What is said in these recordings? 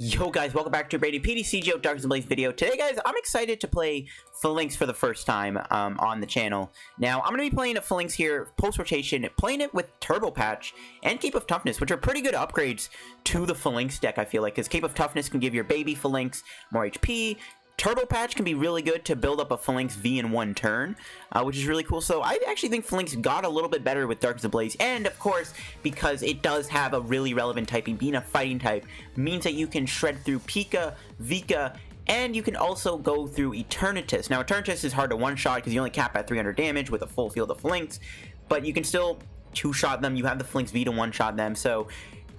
Yo guys, welcome back to a brand new PTCGO Darkness Ablaze video. Today guys, I'm excited to play Falinks for the first time on the channel. Now, I'm going to be playing a Falinks here, Post Rotation, playing it with Turbo Patch and Cape of Toughness, which are pretty good upgrades to the Falinks deck, I feel like, because Cape of Toughness can give your baby Falinks more HP. Turbo Patch can be really good to build up a Falinks V in one turn, which is really cool. So I actually think Falinks got a little bit better with Darkness Ablaze, and of course, because it does have a really relevant typing, being a fighting type, means that you can shred through Pika, Vika, and you can also go through Eternatus. Now, Eternatus is hard to one-shot because you only cap at 300 damage with a full field of Falinks, but you can still two-shot them. You have the Falinks V to one-shot them, so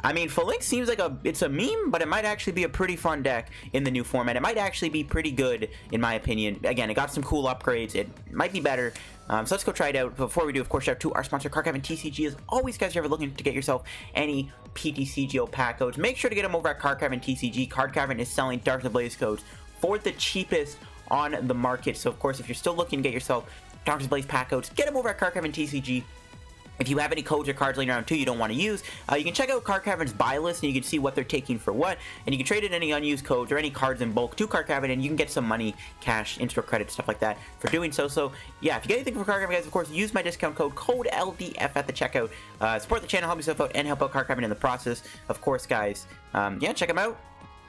I mean, Falinks seems like it's a meme, but it might actually be a pretty fun deck in the new format. It might actually be pretty good, in my opinion. Again, it got some cool upgrades. It might be better. So let's go try it out. Before we do, of course, shout out to our sponsor, Karate Belt TCG. As always, guys, if you're ever looking to get yourself any PTCGO pack codes, make sure to get them over at Karate Belt TCG. Karate Belt is selling Darkness Ablaze codes for the cheapest on the market. So, of course, if you're still looking to get yourself Darkness Ablaze pack codes, get them over at Karate Belt TCG. If you have any codes or cards laying around too you don't want to use, you can check out Card Cavern's buy list and you can see what they're taking for what, and you can trade in any unused codes or any cards in bulk to Card Cavern, and you can get some money, cash, in-store credit, stuff like that for doing so. So yeah, if you get anything from Card Cavern, guys, of course, use my discount code LDF at the checkout. Support the channel, help yourself out, and help out Card Cavern in the process. Of course, guys, yeah, check them out.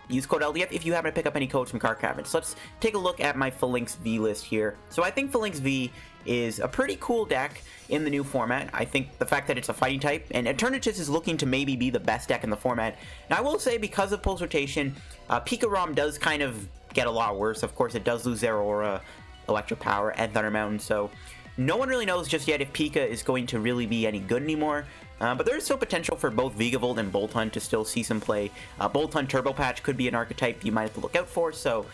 Use code LDF if you happen to pick up any codes from Card Cavern. So let's take a look at my Falinks V list here. So I think Falinks V is a pretty cool deck in the new format. I think the fact that it's a fighting type, and Eternatus is looking to maybe be the best deck in the format. Now I will say, because of Post Rotation, Pikarom does kind of get a lot worse. Of course, it does lose their Aura, Electro Power, and Thunder Mountain, so no one really knows just yet if Pika is going to really be any good anymore. But there is still potential for both Vigavolt and Boltund to still see some play. Boltund Turbo Patch could be an archetype you might have to look out for, so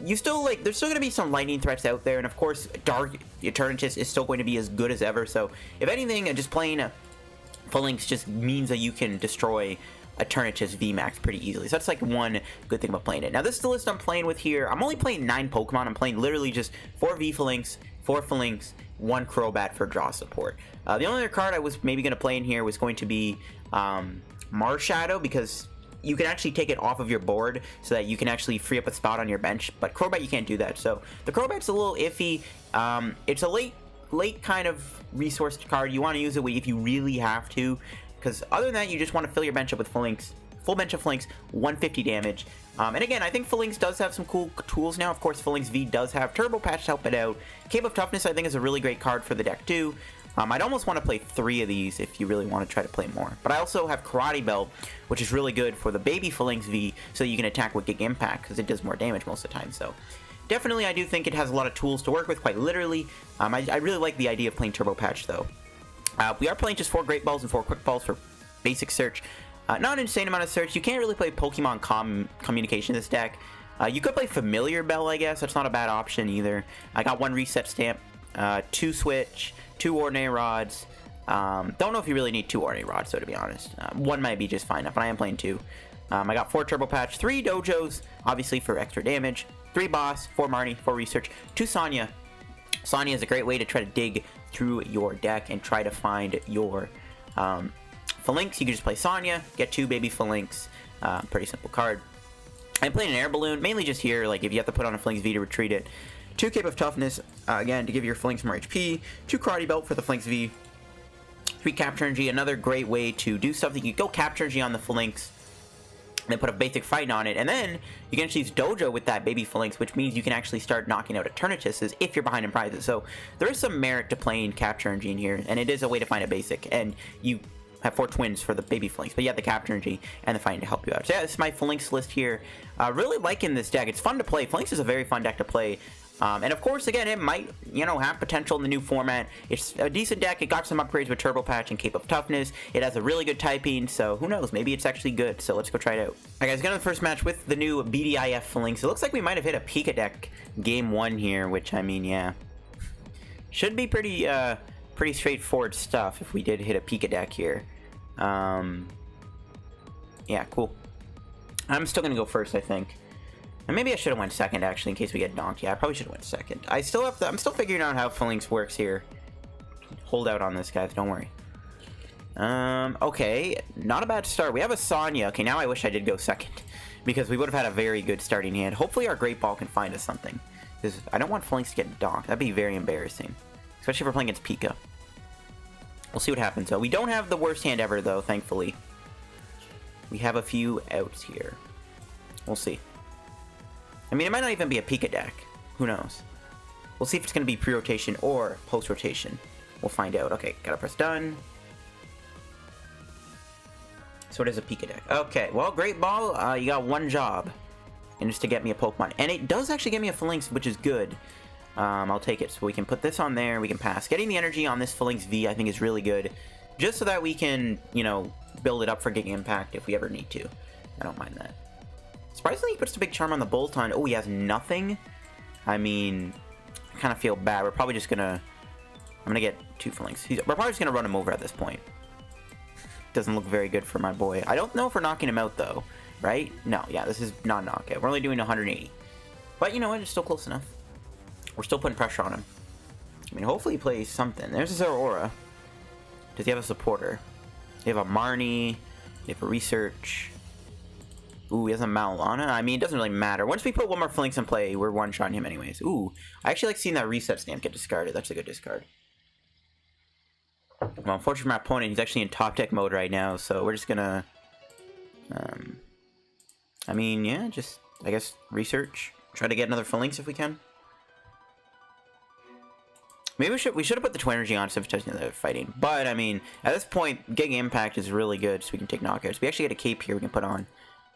you still, like, there's still going to be some lightning threats out there, and of course, Dark Eternatus is still going to be as good as ever, so if anything, just playing Falinks just means that you can destroy Eternatus VMAX pretty easily. So that's like one good thing about playing it. Now, this is the list I'm playing with here. I'm only playing 9 Pokemon. I'm playing literally just 4 V Falinks, 4 Falinks, 1 Crobat for draw support. The only other card I was maybe going to play in here was going to be Marshadow, because you can actually take it off of your board so that you can actually free up a spot on your bench, but Crobat you can't do that. So the Crobat's a little iffy. It's a late kind of resource card. You want to use it if you really have to, because other than that, you just want to fill your bench up with Falinks. Full bench of Falinks, 150 damage. And again, I think Falinks does have some cool tools now. Of course, Falinks V does have Turbo Patch to help it out. Cape of Toughness, I think, is a really great card for the deck too. I'd almost want to play 3 of these if you really want to try to play more. But I also have Karate Belt, which is really good for the baby Falinks V, so you can attack with Gig Impact, because it does more damage most of the time. So definitely, I do think it has a lot of tools to work with, quite literally. I really like the idea of playing Turbo Patch, though. We are playing just 4 Great Balls and 4 Quick Balls for basic search. Not an insane amount of search. You can't really play Pokemon Communication in this deck. You could play Familiar Bell, I guess. That's not a bad option either. I got 1 Reset Stamp, 2 Switch, 2 Ordinary Rods. Don't know if you really need 2 Ordinary Rods, though, to be honest. 1 might be just fine enough, but I am playing 2. I got 4 Turbo Patch, 3 Dojos, obviously for extra damage, 3 Boss, 4 Marnie, 4 Research, 2 Sonia. Sonia is a great way to try to dig through your deck and try to find your Falinks. You can just play Sonia, get 2 baby Falinks. Pretty simple card. I'm playing an Air Balloon, mainly just here, like if you have to put on a Falinks V to retreat it. 2 Cape of Toughness, again, to give your Falinks more HP. 2 Karate Belt for the Falinks V. 3 Capture Energy, another great way to do stuff. You can go Capture Energy on the Falinks, and then put a basic fight on it, and then you can actually use Dojo with that baby Falinks, which means you can actually start knocking out Eternatuses if you're behind in prizes. So there is some merit to playing Capture Energy in here, and it is a way to find a basic, and you have 4 twins for the baby Falinks, but you have the Capture Energy and the fighting to help you out. So yeah, this is my Falinks list here. Really liking this deck. It's fun to play. Falinks is a very fun deck to play. And of course, again, it might, have potential in the new format. It's a decent deck. It got some upgrades with Turbo Patch and Cape of Toughness. It has a really good typing, so who knows? Maybe it's actually good. So let's go try it out. Alright, guys, got the first match with the new BDIF Falinks. It looks like we might have hit a Pika deck game 1 here, which, I mean, yeah, should be pretty straightforward stuff if we did hit a Pika deck here. Yeah, cool. I'm still gonna go first, I think. And maybe I should have went second, actually, in case we get donked. Yeah, I probably should have went second. I'm still figuring out how Falinks works here. Hold out on this, guys. Don't worry. Okay, not a bad start. We have a Sonia. Okay, now I wish I did go second. because we would have had a very good starting hand. Hopefully our Great Ball can find us something, because I don't want Falinks to get docked. That'd be very embarrassing, especially if we're playing against Pika. We'll see what happens, though. We don't have the worst hand ever, though, thankfully. We have a few outs here. We'll see. I mean, it might not even be a Pika deck. Who knows? We'll see if it's going to be pre-rotation or post-rotation. We'll find out. Okay, gotta press done. So it is a Pika deck. Okay, well, Great Ball, you got one job. And just to get me a Pokemon. And it does actually get me a Falinks, which is good. I'll take it. So we can put this on there. We can pass. Getting the energy on this Falinks V, I think, is really good. Just so that we can, you know, build it up for Giga Impact if we ever need to. I don't mind that. Surprisingly, he puts the big charm on the Bolton. Oh, he has nothing? I mean, I kind of feel bad. We're probably just gonna... I'm gonna get 2 Falinks. We're probably just gonna run him over at this point. Doesn't look very good for my boy. I don't know if we're knocking him out, though. Right? No, yeah, this is not knockout. We're only doing 180. But you know what? It's still close enough. We're still putting pressure on him. I mean, hopefully he plays something. There's his Aurora. Does he have a supporter? You have a Marnie. You have a Research. Ooh, he has a Malana. I mean, it doesn't really matter. Once we put one more Falinks in play, we're one-shotting him anyways. Ooh, I actually like seeing that Reset Stamp get discarded. That's a good discard. Well, unfortunately for my opponent, he's actually in top deck mode right now, so we're just gonna... I mean, yeah, just, I guess, Research. Try to get another Falinks if we can. Maybe we should have put the Twin Energy on instead of testing the fighting. But, I mean, at this point, Giga Impact is really good, so we can take knockouts. We actually get a Cape here we can put on.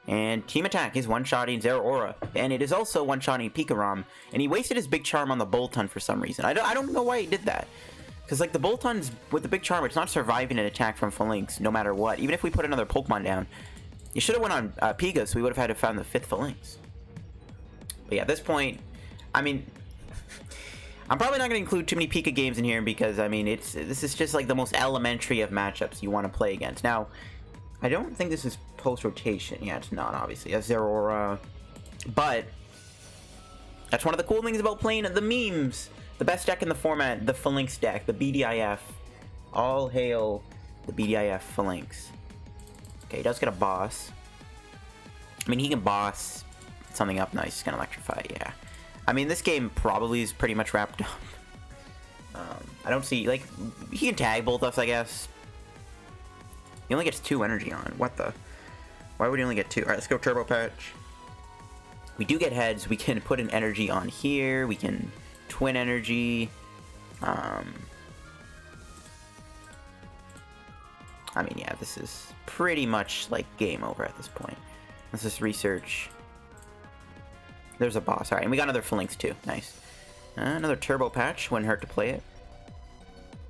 And Team Attack is one-shotting Zero Aura. And it is also one-shotting Pikarom. And he wasted his big charm on the Bolton for some reason. I don't know why he did that. Because, like, the Bolton's, with the big charm, it's not surviving an attack from Falinks, no matter what. Even if we put another Pokemon down. You should have went on Pika, so we would have had to find the 5th Falinks. But yeah, at this point, I mean... I'm probably not going to include too many Pika games in here because, I mean, this is just like the most elementary of matchups you want to play against. Now, I don't think this is post-rotation. Yeah, it's not, obviously. That's Zero Aura. But, that's one of the cool things about playing the memes. The best deck in the format, the Falinks deck, the BDIF. All hail the BDIF Falinks. Okay, he does get a boss. I mean, he can boss something up nice. He's going to electrify, yeah. I mean, this game probably is pretty much wrapped up. I don't see, like, he can tag both us, I guess. He only gets 2 energy on. What the? Why would he only get 2? Alright, let's go Turbo Patch. We do get heads. We can put an energy on here. We can Twin Energy. I mean, yeah, this is pretty much, like, game over at this point. Let's just research. There's a boss. Alright, and we got another Falinks too. Nice. Another Turbo Patch. Wouldn't hurt to play it.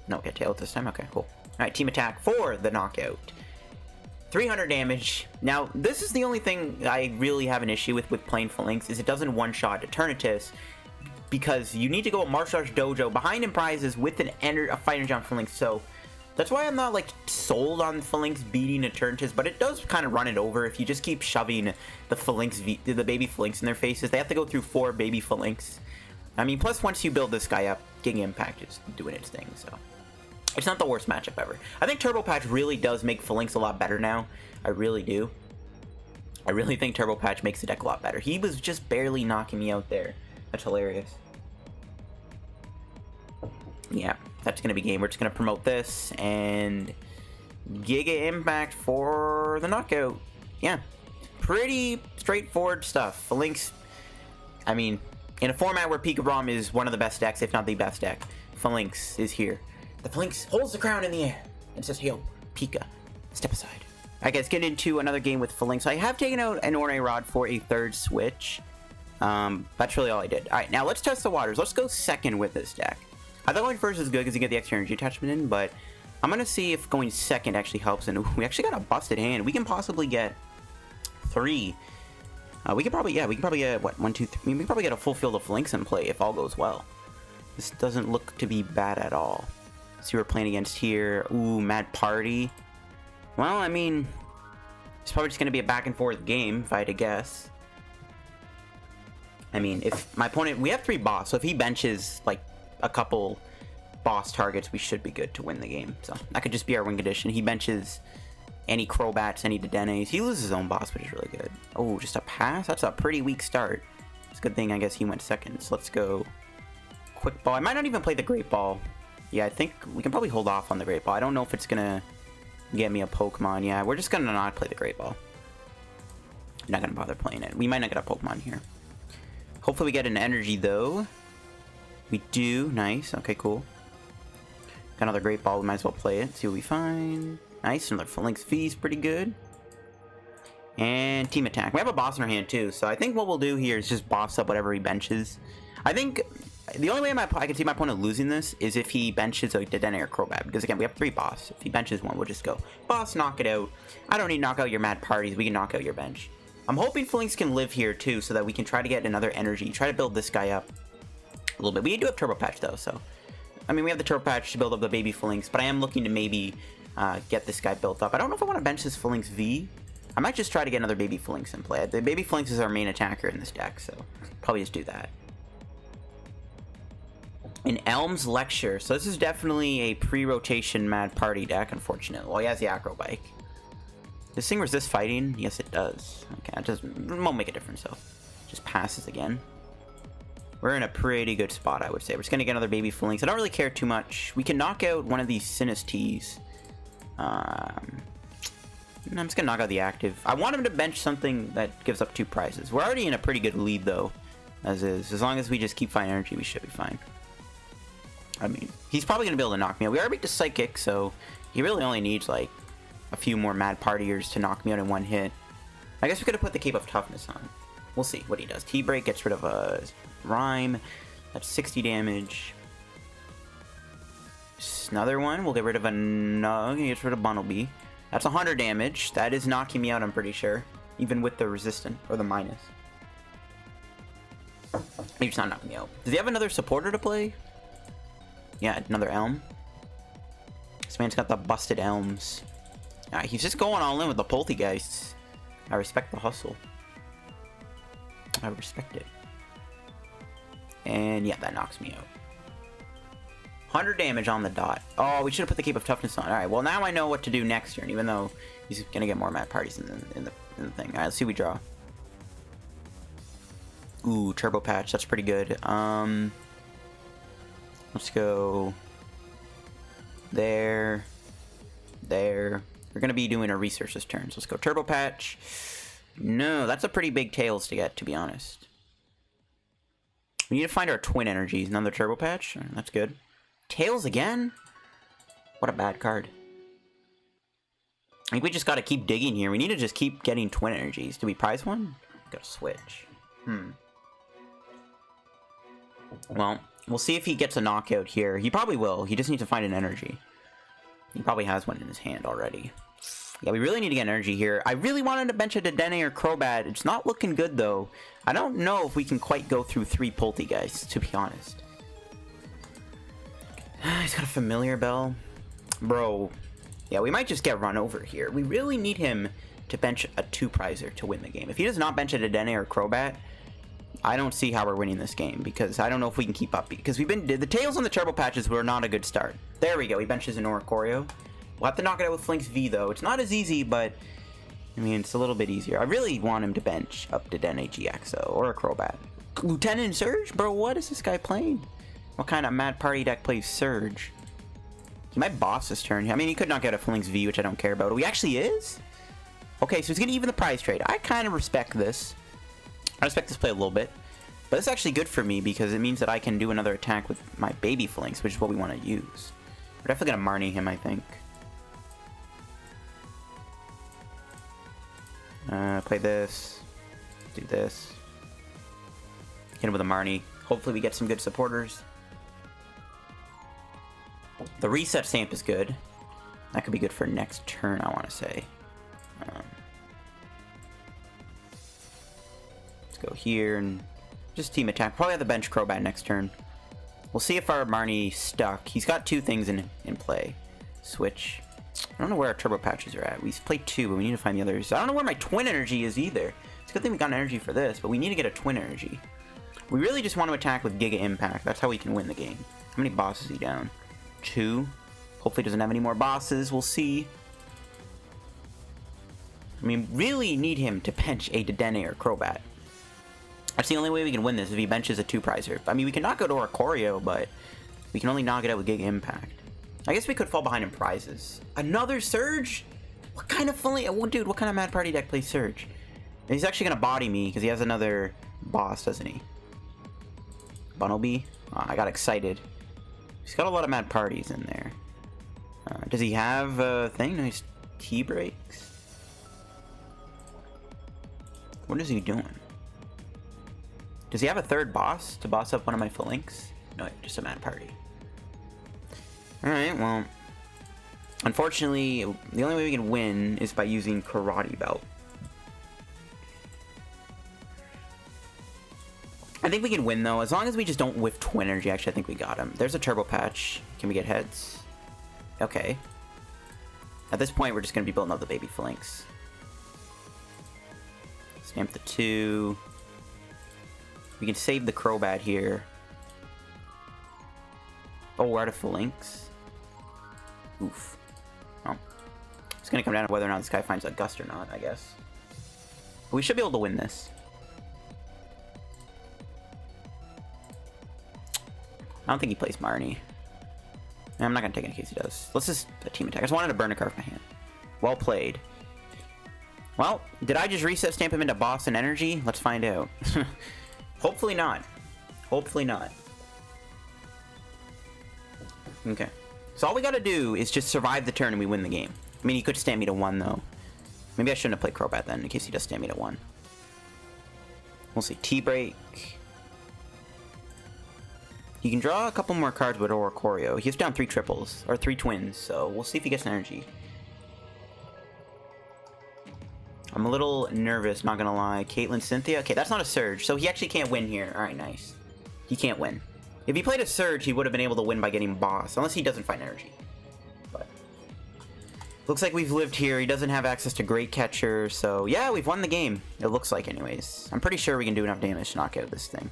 No, get tailed this time. Okay, cool. Alright, Team Attack for the knockout. 300 damage. Now, this is the only thing I really have an issue with playing Falinks, is it doesn't one-shot Eternatus, because you need to go a Martial Arts Dojo behind in prizes with a Fighting Energy on Falinks, so that's why I'm not, like, sold on Falinks beating Eternatus, but it does kind of run it over if you just keep shoving the Falinks, the baby Falinks in their faces. They have to go through 4 baby Falinks. I mean, plus once you build this guy up, Giga Impact is doing its thing, so... It's not the worst matchup ever. I think Turbo Patch really does make Falinks a lot better now. I really do. I really think Turbo Patch makes the deck a lot better. He was just barely knocking me out there. That's hilarious. Yeah, that's going to be game. We're just going to promote this and Giga Impact for the knockout. Yeah, pretty straightforward stuff. Falinks, I mean, in a format where Pikarom is one of the best decks, if not the best deck, Falinks is here. The Falinks holds the crown in the air and says, "Yo, Pika, step aside." Alright guys, get into another game with Falinks. I have taken out an Ordinary Rod for a 3rd switch. That's really all I did. Alright, now let's test the waters. Let's go second with this deck. I thought going first is good because you get the extra energy attachment in, but I'm going to see if going second actually helps. And we actually got a busted hand. We can possibly get 3. We could probably get, what, 1, 2, 3. I mean, we could probably get a full field of Falinks in play if all goes well. This doesn't look to be bad at all. Let's see who we're playing against here. Ooh, Mad Party. Well, I mean, it's probably just going to be a back and forth game, if I had to guess. I mean, if my opponent, we have 3 boss, so if he benches, like, a couple boss targets, we should be good to win the game. So that could just be our win condition. He benches any Crobats, any Dedenes. He loses his own boss, which is really good. Oh, just a pass? That's a pretty weak start. It's a good thing, I guess, he went second. So let's go Quick Ball. I might not even play the Great Ball. Yeah, I think we can probably hold off on the Great Ball. I don't know if it's gonna get me a Pokemon. Yeah, we're just gonna not play the Great Ball. I'm not gonna bother playing it. We might not get a Pokemon here. Hopefully we get an energy, though. We do. Nice. Okay, cool. Got another Great Ball. We might as well play it. See what we find. Nice. Another Falinks V is pretty good. And Team Attack. We have a boss in our hand, too. So I think what we'll do here is just boss up whatever he benches. I think the only way I can see my opponent losing this is if he benches a Dedenne or Crobat. Because, again, we have 3 boss. If he benches one, we'll just go, boss, knock it out. I don't need to knock out your mad parties. We can knock out your bench. I'm hoping Falinks can live here, too, so that we can try to get another energy. Try to build this guy up a little bit. We do have Turbo Patch, though, so... I mean, we have the Turbo Patch to build up the baby Falinks, but I am looking to maybe get this guy built up. I don't know if I want to bench this Falinks V. I might just try to get another baby Falinks in play. The baby Falinks is our main attacker in this deck, so probably just do that. An Elm's Lecture. So this is definitely a pre-rotation Mad Party deck, unfortunately. Well, he has the Acro Bike. This thing resist fighting? Yes, it does. Okay, it won't make a difference, though. Just passes again. We're in a pretty good spot, I would say. We're just going to get another baby Falinks. I don't really care too much. We can knock out one of these Sinistys. I'm just going to knock out the active. I want him to bench something that gives up 2 prizes. We're already in a pretty good lead, though, as is. As long as we just keep Fighting Energy, we should be fine. I mean, he's probably going to be able to knock me out. We already beat the Psychic, so he really only needs, like, a few more Mad Partiers to knock me out in one hit. I guess we could have put the Cape of Toughness on. We'll see what he does. T-Break gets rid of a Rhyme. That's 60 damage. Another one. We'll get rid of another. He gets rid of Bunnelby. That's 100 damage. That is knocking me out, I'm pretty sure. Even with the resistant, or the minus. He's not knocking me out. Does he have another supporter to play? Yeah, another Elm. This man's got the busted Elms. He's just going all in with the Poltergeists. I respect the hustle. I respect it. And yeah, that knocks me out. 100 damage on the dot. Oh, we should have put the Cape of Toughness on. Alright, well now I know what to do next turn, even though he's going to get more Mad Parties in the thing. Alright, let's see what we draw. Ooh, Turbo Patch. That's pretty good. Let's go there. There. We're going to be doing a research this turn. So let's go Turbo Patch. No, that's a pretty big Tails to get, to be honest. We need to find our Twin Energies. Another Turbo Patch. That's good. Tails again? What a bad card. I think we just got to keep digging here. We need to just keep getting Twin Energies. Do we prize one? Gotta switch. Well, we'll see if he gets a knockout here. He probably will. He just needs to find an energy. He probably has one in his hand already. Yeah, we really need to get energy here. I really wanted to bench a Dedenne or Crobat. It's not looking good, though. I don't know if we can quite go through 3 Poltergeists, to be honest. He's got a Familiar Bell. Bro. Yeah, we might just get run over here. We really need him to bench a 2-prizer to win the game. If he does not bench a Dedenne or Crobat, I don't see how we're winning this game, because I don't know if we can keep up. Because the Tails on the Turbo Patches were not a good start. There we go. He benches an Oricorio. We'll have to knock it out with Falinks V, though. It's not as easy, but, I mean, it's a little bit easier. I really want him to bench up to Dedenne GXO or a Crobat. Lieutenant Surge? Bro, what is this guy playing? What kind of Mad Party deck plays Surge? He might boss this turn. I mean, he could knock out a Falinks V, which I don't care about. Oh, he actually is? Okay, so he's going to even the prize trade. I kind of respect this. I respect this play a little bit. But it's actually good for me, because it means that I can do another attack with my baby Falinks, which is what we want to use. We're definitely going to Marnie him, I think. Play this. Do this. Hit him with a Marnie. Hopefully we get some good supporters. The Reset Stamp is good. That could be good for next turn, I want to say. Let's go here and just team attack. Probably have the bench Crobat next turn. We'll see if our Marnie's stuck. He's got 2 things in play. Switch. I don't know where our Turbo Patches are at. We played 2, but we need to find the others. I don't know where my Twin Energy is either. It's a good thing we got an energy for this, but we need to get a Twin Energy. We really just want to attack with Giga Impact. That's how we can win the game. How many bosses is he down? 2. Hopefully he doesn't have any more bosses. We'll see. I mean, really need him to bench a Dedenne or Crobat. That's the only way we can win this, if he benches a 2-prizer. I mean, we can knock out Oricorio, but we can only knock it out with Giga Impact. I guess we could fall behind in prizes. Another Surge? What kind of dude, what kind of Mad Party deck plays Surge? And he's actually gonna body me, because he has another boss, doesn't he? Bunnelby? Oh, I got excited. He's got a lot of Mad Parties in there. Does he have a thing? Nice T-breaks? What is he doing? Does he have a third boss to boss up one of my Falinks? No, just a Mad Party. Alright, well... Unfortunately, the only way we can win is by using Karate Belt. I think we can win, though, as long as we just don't whiff Twin Energy. Actually, I think we got him. There's a Turbo Patch. Can we get heads? Okay. At this point, we're just going to be building up the baby Falinks. Stamp the 2. We can save the Crobat here. Oh, we're out of Falinks. Oof. Oh. It's going to come down to whether or not this guy finds a Gust or not, I guess. But we should be able to win this. I don't think he plays Marnie. I'm not going to take it in case he does. Let's just a team attack. I just wanted to burn a card from my hand. Well played. Well, did I just reset stamp him into Boston Energy? Let's find out. Hopefully not. Hopefully not. Okay. So all we gotta do is just survive the turn and we win the game. I mean, he could stamp me to 1, though. Maybe I shouldn't have played Crobat then, in case he does stamp me to 1. We'll see. T-break. He can draw a couple more cards with Oricorio. He's down 3 triples, or 3 twins, so we'll see if he gets an energy. I'm a little nervous, not gonna lie. Caitlyn, Cynthia? Okay, that's not a Surge, so he actually can't win here. Alright, nice. He can't win. If he played a Surge, he would have been able to win by getting Boss, unless he doesn't find energy. But looks like we've lived here. He doesn't have access to Great Catcher, so yeah, we've won the game. It looks like, anyways. I'm pretty sure we can do enough damage to knock out this thing.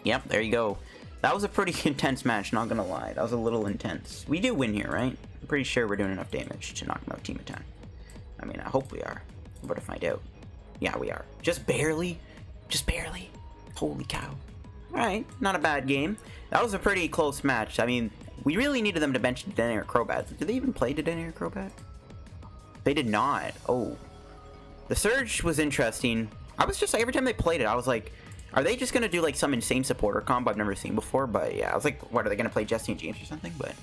Yep, there you go. That was a pretty intense match, not gonna lie. That was a little intense. We do win here, right? I'm pretty sure we're doing enough damage to knock him out team attack. I mean, I hope we are. We're to find out. Yeah, we are. Just barely. Just barely. Holy cow. Alright, not a bad game. That was a pretty close match. I mean, we really needed them to bench Dedenne or Crobat. Did they even play Dedenne or Crobat? They did not. Oh. The Surge was interesting. I was just like, every time they played it, I was like, are they just going to do like some insane supporter combo I've never seen before? But yeah, I was like, what, are they going to play Jesse and James or something? But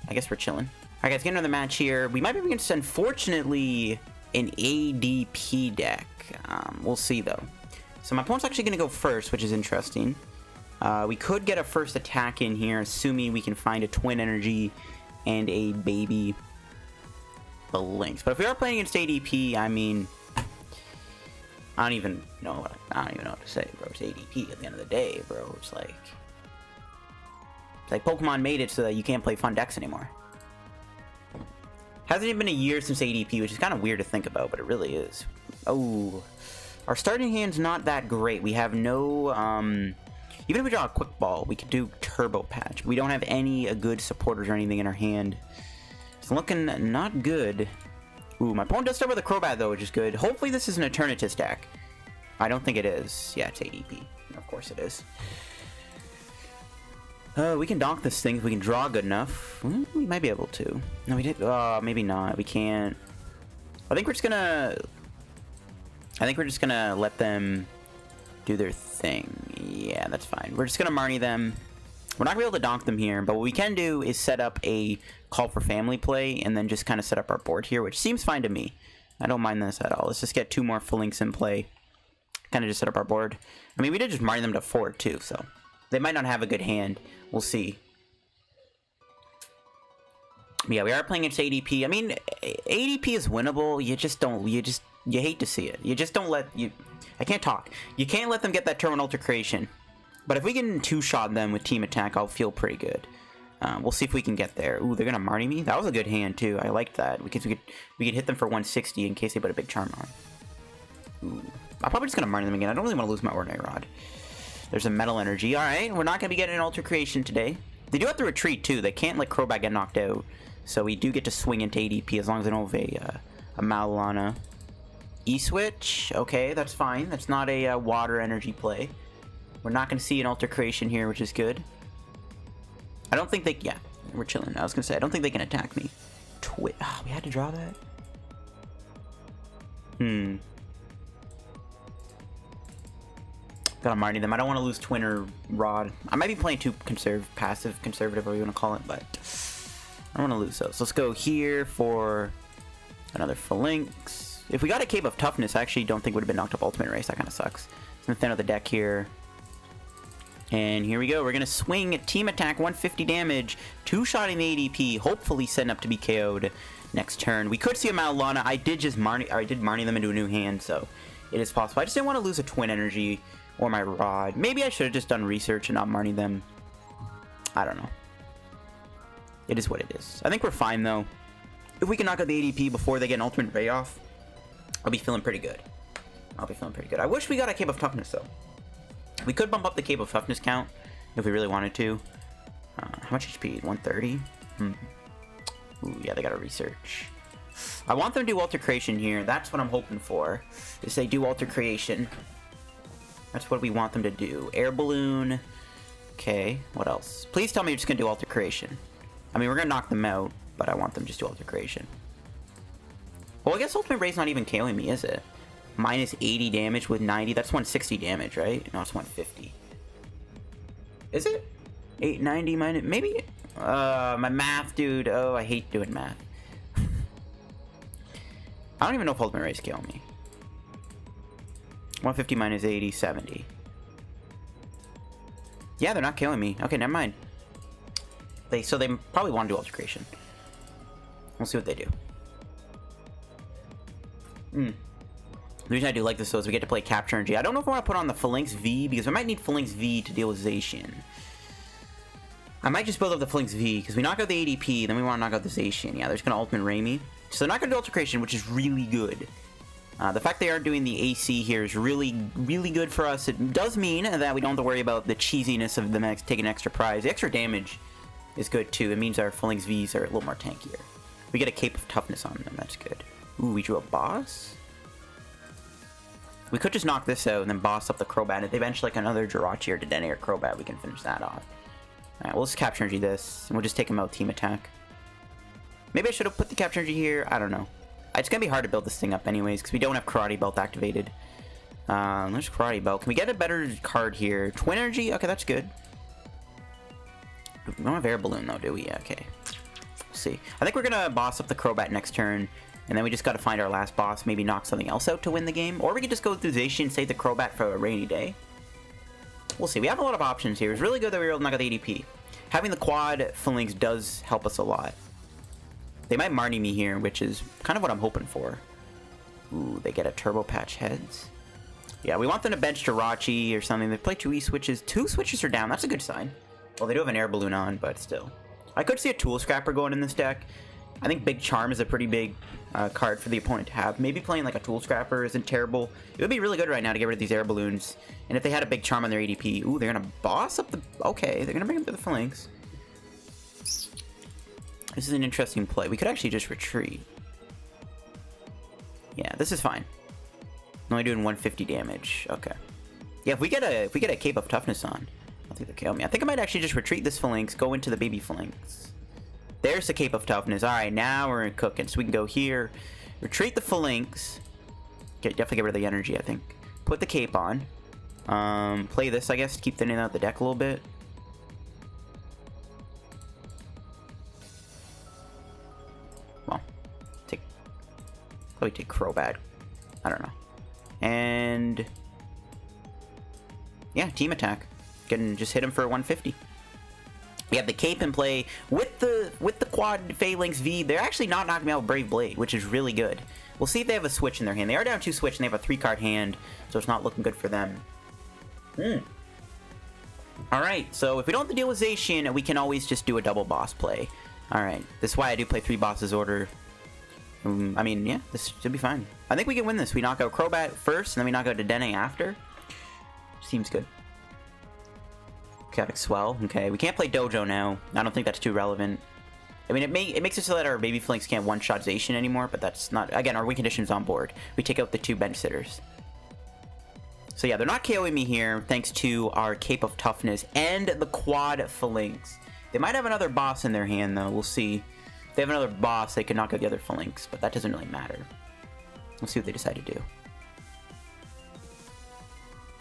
I guess we're chilling. Alright guys, get another match here. We might be against, unfortunately, an ADP deck. We'll see though. So my opponent's actually going to go first, which is interesting. We could get a first attack in here, assuming we can find a Twin Energy and a baby Falinks. But if we are playing against ADP, I mean, I don't even know what to say, bro. It's ADP at the end of the day, bro. It's like Pokemon made it so that you can't play fun decks anymore. Hasn't even been a year since ADP, which is kind of weird to think about, but it really is. Oh, our starting hand's not that great. We have no, even if we draw a Quick Ball, we could do Turbo Patch. We don't have any good supporters or anything in our hand. It's looking not good. Ooh, my opponent does start with a Crobat, though, which is good. Hopefully this is an Eternatus deck. I don't think it is. Yeah, it's ADP. Of course it is. We can donk this thing if we can draw good enough. We might be able to. No, we did. Maybe not. We can't. I think we're just gonna let them do their thing. Yeah, that's fine. We're just gonna Marnie them. We're not gonna be able to donk them here, but what we can do is set up a call for family play and then just kind of set up our board here, which seems fine to me. I don't mind this at all. Let's just get 2 more Falinks in play. Kind of just set up our board. I mean, we did just Marnie them to 4 too, so they might not have a good hand. We'll see. But yeah, we are playing against ADP. I mean, ADP is winnable. You hate to see it. You just don't let I can't talk. You can't let them get that Terminal Ultra Creation. But if we can 2-shot them with team attack, I'll feel pretty good. We'll see if we can get there. Ooh, they're gonna Marnie me. That was a good hand too. I liked that because we could hit them for 160 in case they put a big charm on. Ooh, I'm probably just gonna Marnie them again. I don't really want to lose my Ordinary Rod. There's a Metal Energy. All right, we're not gonna be getting an Ultra Creation today. They do have to retreat too. They can't let Crobat get knocked out. So we do get to swing into ADP as long as they don't have a Malana. E-switch. Okay, that's fine. That's not a water energy play. We're not going to see an alter creation here, which is good. I don't think they... Yeah, we're chilling. I was going to say, I don't think they can attack me. We had to draw that? Gotta Marnie them. I don't want to lose Twin Rod. I might be playing too passive conservative, or you want to call it, but I don't want to lose those. So let's go here for another Falinks. If we got a Cape of Toughness, I actually don't think would have been knocked up Ultimate Race. That kind of sucks. It's going to thin out the deck here. And here we go. We're going to swing Team Attack 150 damage. Two-shotting the ADP. Hopefully setting up to be KO'd next turn. We could see a Malana. I did Marnie them into a new hand, so it is possible. I just didn't want to lose a Twin Energy or my Rod. Maybe I should have just done research and not Marnie them. I don't know. It is what it is. I think we're fine, though. If we can knock out the ADP before they get an Ultimate Ray off, I'll be feeling pretty good. I wish we got a Cape of Toughness, though. We could bump up the Cape of Toughness count if we really wanted to. How much HP? 130? Ooh, yeah, they got to research. I want them to do Alter Creation here. That's what I'm hoping for, is they do Alter Creation. That's what we want them to do. Air Balloon. Okay, what else? Please tell me you're just going to do Alter Creation. I mean, we're going to knock them out, but I want them just to do Alter Creation. Well, I guess Ultimate Ray's not even KOing me, is it? Minus 80 damage with 90. That's 160 damage, right? No, it's 150. Is it? 890 minus... Maybe... my math, dude. Oh, I hate doing math. I don't even know if Ultimate Ray's killing me. 150 minus 80, 70. Yeah, they're not killing me. Okay, never mind. So they probably want to do Alter Creation. We'll see what they do. The reason I do like this, though, is we get to play Capture Energy. I don't know if I want to put on the Falinks V, because I might need Falinks V to deal with Zacian. I might just build up the Falinks V, because we knock out the ADP, then we want to knock out the Zacian. Yeah, they're just going to Ultimate Ray me. So they're not going to do Alter Creation, which is really good. The fact they aren't doing the AC here is really, really good for us. It does mean that we don't have to worry about the cheesiness of them taking an extra prize. The extra damage is good, too. It means our Falinks Vs are a little more tankier. We get a Cape of Toughness on them. That's good. Ooh, we drew a boss? We could just knock this out and then boss up the Crobat. If they bench like another Jirachi or Dedenne or Crobat, we can finish that off. Alright, we'll just Capture Energy this, and we'll just take him out Team Attack. Maybe I should have put the Capture Energy here. I don't know. It's going to be hard to build this thing up anyways, because we don't have Karate Belt activated. There's Karate Belt. Can we get a better card here? Twin Energy? Okay, that's good. We don't have Air Balloon, though, do we? Yeah, okay. We'll see. I think we're going to boss up the Crobat next turn. And then we just got to find our last boss, maybe knock something else out to win the game. Or we could just go through Zacian, save the Crobat for a rainy day. We'll see. We have a lot of options here. It's really good that we were able to knock out the ADP. Having the quad Falinks does help us a lot. They might Marnie me here, which is kind of what I'm hoping for. Ooh, they get a Turbo Patch Heads. Yeah, we want them to bench Jirachi or something. They play 2 E-switches. 2 switches are down. That's a good sign. Well, they do have an Air Balloon on, but still. I could see a Tool Scrapper going in this deck. I think Big Charm is a pretty big card for the opponent to have. Maybe playing like a Tool Scrapper isn't terrible. It would be really good right now to get rid of these Air Balloons. And if they had a Big Charm on their ADP, ooh, they're going to boss up the... Okay, they're going to bring them to the Falinks. This is an interesting play. We could actually just retreat. Yeah, this is fine. Only doing 150 damage. Okay. Yeah, if we get a Cape of Toughness on, I think they'll kill me. I think I might actually just retreat this Falinks, go into the baby Falinks. There's the Cape of Toughness. Alright, now we're cooking. So we can go here, retreat the Falinks. Definitely get rid of the energy, I think. Put the Cape on. Play this, I guess, to keep thinning out the deck a little bit. Well, probably take Crobat. I don't know. And yeah, Team Attack. Can just hit him for 150. We have the Cape in play with the quad Falinks V. They're actually not knocking me out with Brave Blade, which is really good. We'll see if they have a switch in their hand. They are down 2 switch, and they have a 3-card hand, so it's not looking good for them. Alright, so if we don't have to deal with Zacian, we can always just do a double boss play. Alright, this is why I do play 3 bosses order. I mean, yeah, this should be fine. I think we can win this. We knock out Crobat first, and then we knock out Dedenne after. Seems good. Chaotic Swell. Okay, we can't play Dojo now. I don't think that's too relevant. I mean, it makes it so that our baby Falinks can't one-shot Zacian anymore, but that's not... Again, our win condition's on board. We take out the 2 bench sitters. So yeah, they're not KOing me here, thanks to our Cape of Toughness and the quad Falinks. They might have another boss in their hand, though. We'll see. If they have another boss, they can knock out the other Falinks, but that doesn't really matter. We'll see what they decide to do.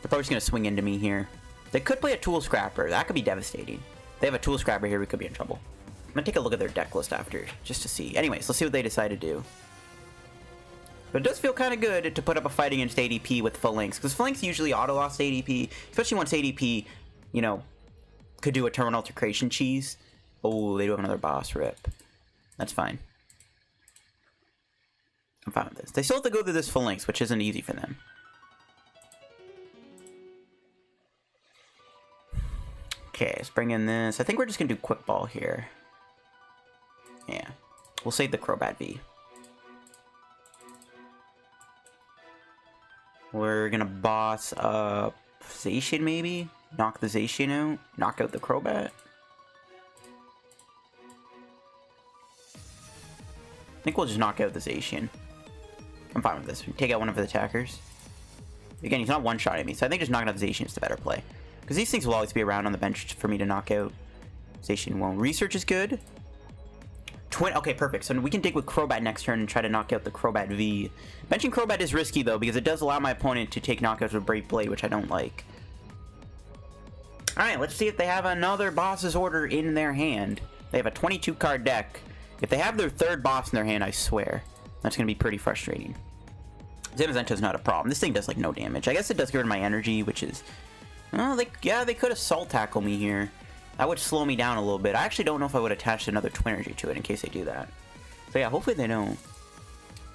They're probably just going to swing into me here. They could play a Tool Scrapper. That could be devastating. If they have a Tool Scrapper here, we could be in trouble. I'm going to take a look at their deck list after, just to see. Anyways, let's see what they decide to do. But it does feel kind of good to put up a fight against ADP with Falinks, because Falinks usually auto-lost ADP, especially once ADP, you know, could do a Terminal Altercation cheese. Oh, they do have another boss, rip. That's fine. I'm fine with this. They still have to go through this Falinks, which isn't easy for them. Okay, let's bring in this. I think we're just going to do Quick Ball here. Yeah. We'll save the Crobat V. We're going to boss up Zacian, maybe? Knock the Zacian out? Knock out the Crobat? I think we'll just knock out the Zacian. I'm fine with this. We take out one of the attackers. Again, he's not one-shotting me, so I think just knocking out the Zacian is the better play. Because these things will always be around on the bench for me to knock out. Zacian won't. Research is good. Okay, perfect. So we can dig with Crobat next turn and try to knock out the Crobat V. Benching Crobat is risky, though, because it does allow my opponent to take knockouts with Brave Blade, which I don't like. Alright, let's see if they have another boss's order in their hand. They have a 22-card deck. If they have their 3rd boss in their hand, I swear, that's going to be pretty frustrating. Zamazenta's not a problem. This thing does, like, no damage. I guess it does get rid of my energy, which is... Oh, yeah, they could assault tackle me here. That would slow me down a little bit. I actually don't know if I would attach another Twin Energy to it in case they do that. So yeah, hopefully they don't.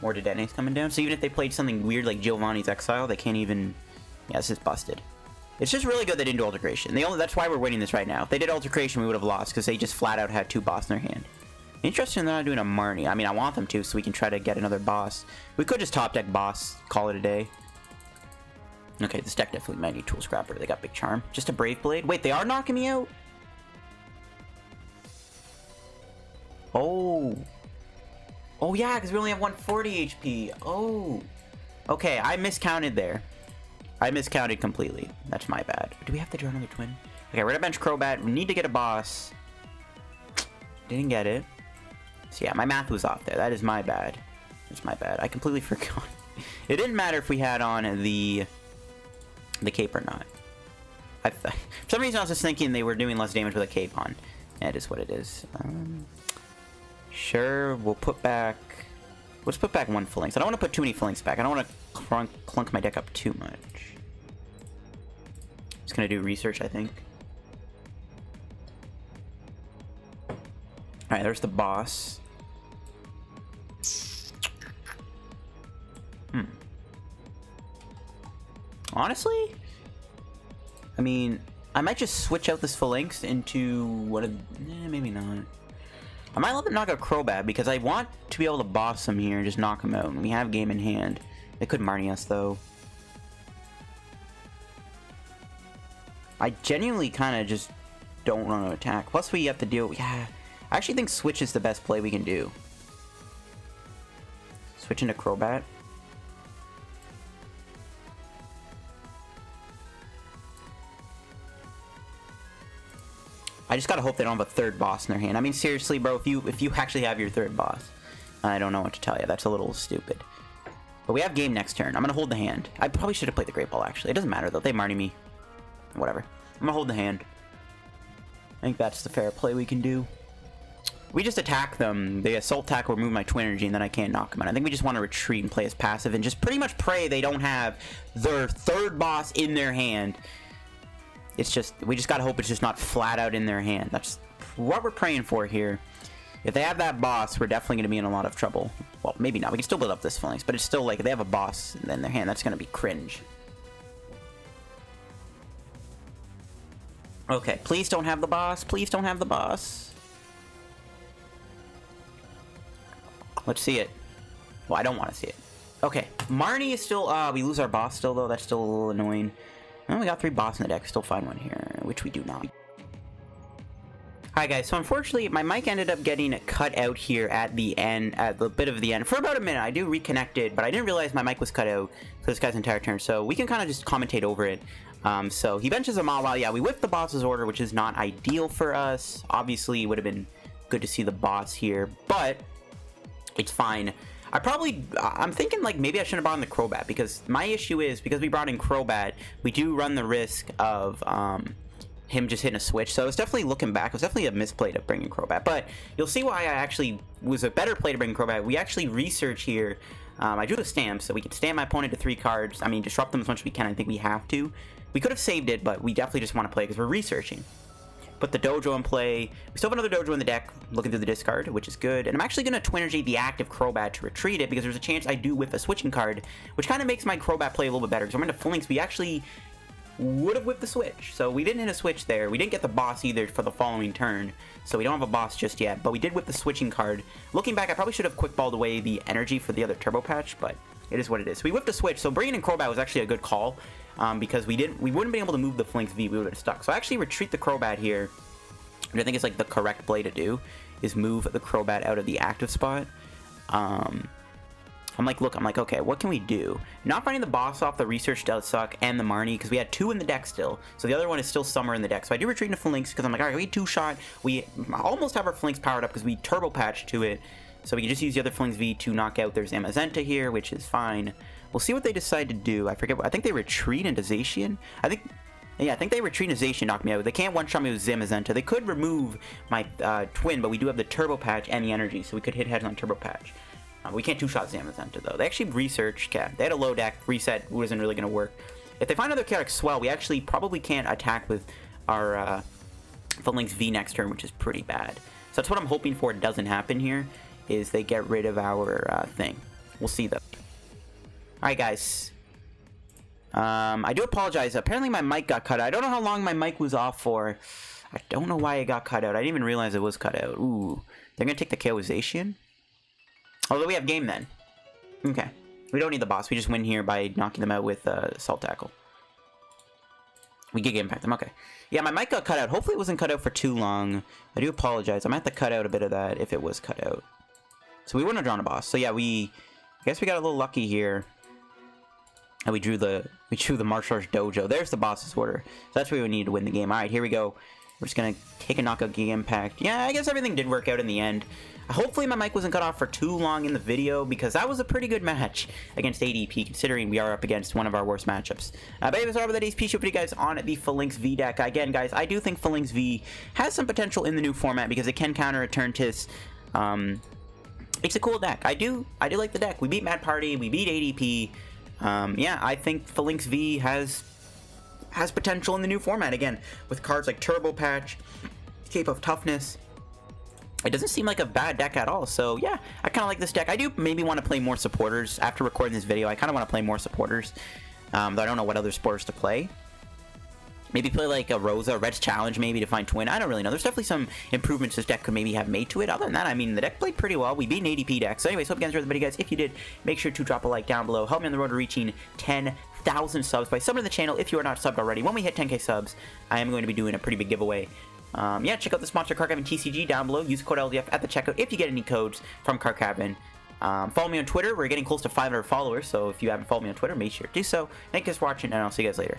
More Dedene's coming down. So even if they played something weird like Giovanni's Exile, they can't even... Yeah, this is busted. It's just really good they didn't do Altercation. That's why we're winning this right now. If they did Altercation, we would have lost, because they just flat out had 2 boss in their hand. Interesting they're not doing a Marnie. I mean, I want them to, so we can try to get another boss. We could just top deck boss, call it a day. Okay, this deck definitely might need Tool Scrapper. They got Big Charm. Just a Brave Blade. Wait, they are knocking me out? Oh. Oh, yeah, because we only have 140 HP. Oh. Okay, I miscounted there. I miscounted completely. That's my bad. Do we have to draw another Twin? Okay, we're gonna bench Crobat. We need to get a boss. Didn't get it. So yeah, my math was off there. That is my bad. That's my bad. I completely forgot. It didn't matter if we had on the cape or not. For some reason I was just thinking they were doing less damage with a cape on. That is what it is. Sure, we'll put back... Let's put back 1 Falinks. I don't want to put too many Falinks back. I don't want to clunk my deck up too much. Just gonna do research, I think. Alright, there's the boss. Honestly, I mean, I might just switch out this Falinks into one of... maybe not. I might let them knock out Crobat, because I want to be able to boss him here and just knock him out. And we have game in hand. They could Marnie us, though. I genuinely kind of just don't want to attack. Plus, we have to deal... Yeah, I actually think switch is the best play we can do. Switch into Crobat. I just gotta hope they don't have a 3rd boss in their hand. I mean, seriously, bro, if you actually have your 3rd boss, I don't know what to tell you. That's a little stupid. But we have game next turn. I'm gonna hold the hand. I probably should have played the Great Ball, actually. It doesn't matter, though. They Marnie me. Whatever. I'm gonna hold the hand. I think that's the fair play we can do. We just attack them. They assault tackle, remove my Twin Energy, and then I can't knock them out. I think we just want to retreat and play as passive and just pretty much pray they don't have their 3rd boss in their hand. It's just, we just gotta hope it's just not flat out in their hand. That's what we're praying for here. If they have that boss, we're definitely gonna be in a lot of trouble. Well, maybe not. We can still build up this Falinks, but it's still like, if they have a boss in their hand, that's gonna be cringe. Okay, please don't have the boss. Please don't have the boss. Let's see it. Well, I don't want to see it. Okay, Marnie is still, we lose our boss still, though. That's still a little annoying. Well, we got 3 boss in the deck. Still find one here, which we do not. Hi guys, so unfortunately my mic ended up getting cut out here at the end, at the bit of the end, for about a minute. I do reconnected, but I didn't realize my mic was cut out for this guy's entire turn, so we can kind of just commentate over it. So he benches a Mawile. Yeah, we whiffed the boss's order, which is not ideal for us. Obviously, it would have been good to see the boss here, but it's fine. I'm thinking like maybe I shouldn't have brought in the Crobat, because my issue is, because we brought in Crobat, we do run the risk of him just hitting a switch. So I was definitely looking back, it was definitely a misplay to bring in Crobat, but you'll see why I actually was a better play to bring in Crobat. We actually research here. I drew a stamp, so we can stamp my opponent to 3 cards. I mean, disrupt them as much as we can. I think we have to. We could have saved it, but we definitely just want to play because we're researching. Put the Dojo in play. We still have another Dojo in the deck, looking through the discard, which is good. And I'm actually going to Twin Energy the active Crobat to retreat it, because there's a chance I do whiff a switching card, which kind of makes my Crobat play a little bit better. Because I'm into Falinks, we actually would have whipped the switch. So we didn't hit a switch there. We didn't get the boss either for the following turn. So we don't have a boss just yet, but we did whip the switching card. Looking back, I probably should have quick balled away the energy for the other Turbo Patch, but it is what it is. So we whipped a switch. So bringing in Crobat was actually a good call, because we wouldn't be able to move the Falinks V. We would have stuck. So I actually retreat the Crobat here, which I think is like the correct play to do, is move the Crobat out of the active spot. I'm like, okay, what can we do? Not finding the boss off the research does suck, and the Marnie, because we had 2 in the deck still. So the other one is still somewhere in the deck. So I do retreat into Falinks, because I'm like, all right, we 2-shot. We almost have our Falinks powered up, because we Turbo Patch to it. So we can just use the other Falinks V to knock out their Zamazenta here, which is fine. We'll see what they decide to do. I forget. I think they retreat into Zacian. I think they retreat into Zacian, knock me out. They can't one-shot me with Zamazenta. They could remove my Twin, but we do have the Turbo Patch and the energy, so we could hit heads on Turbo Patch. We can't 2-shot Zamazenta, though. They actually researched. Okay, they had a low deck. Reset wasn't really going to work. If they find another chaotic swell, we actually probably can't attack with our Falinks V next turn, which is pretty bad. So that's what I'm hoping for. It doesn't happen here, is they get rid of our thing. We'll see, though. Alright, guys. I do apologize. Apparently my mic got cut out. I don't know how long my mic was off for. I don't know why it got cut out. I didn't even realize it was cut out. Ooh. They're going to take the KO with Zacian? Although we have game then. Okay. We don't need the boss. We just win here by knocking them out with Assault Tackle. We Giga Impact them. Okay. Yeah, my mic got cut out. Hopefully it wasn't cut out for too long. I do apologize. I might have to cut out a bit of that if it was cut out. So we wouldn't have drawn a boss. So yeah, I guess we got a little lucky here. And we drew the Martial Arts Dojo. There's the boss's order. So that's where we need to win the game. Alright, here we go. We're just going to take a knockout Giga Impact. Yeah, I guess everything did work out in the end. Hopefully my mic wasn't cut off for too long in the video, because that was a pretty good match against ADP, considering we are up against one of our worst matchups. But anyways, that's all about today's PC for you guys on the Falinks V deck. Again, guys, I do think Falinks V has some potential in the new format, because it can counter a Eternatus. It's a cool deck. I do like the deck. We beat Mad Party, we beat ADP. Yeah, I think Falinks V has potential in the new format, again, with cards like Turbo Patch, Cape of Toughness. It doesn't seem like a bad deck at all, so yeah, I kind of like this deck. I do maybe want to play more supporters. After recording this video, I kind of want to play more supporters, though I don't know what other supporters to play. Maybe play like a Rosa, Red's Challenge maybe to find Twin. I don't really know. There's definitely some improvements this deck could maybe have made to it. Other than that, I mean, the deck played pretty well. We beat an ADP deck. So anyways, hope you guys enjoyed the video, guys. If you did, make sure to drop a like down below. Help me on the road to reaching 10,000 subs by subbing to the channel if you are not subbed already. When we hit 10k subs, I am going to be doing a pretty big giveaway. Yeah, check out the sponsor, Card Cabin TCG, down below. Use code LDF at the checkout if you get any codes from Card Cabin. Follow me on Twitter. We're getting close to 500 followers, so if you haven't followed me on Twitter, make sure to do so. Thank you guys for watching, and I'll see you guys later.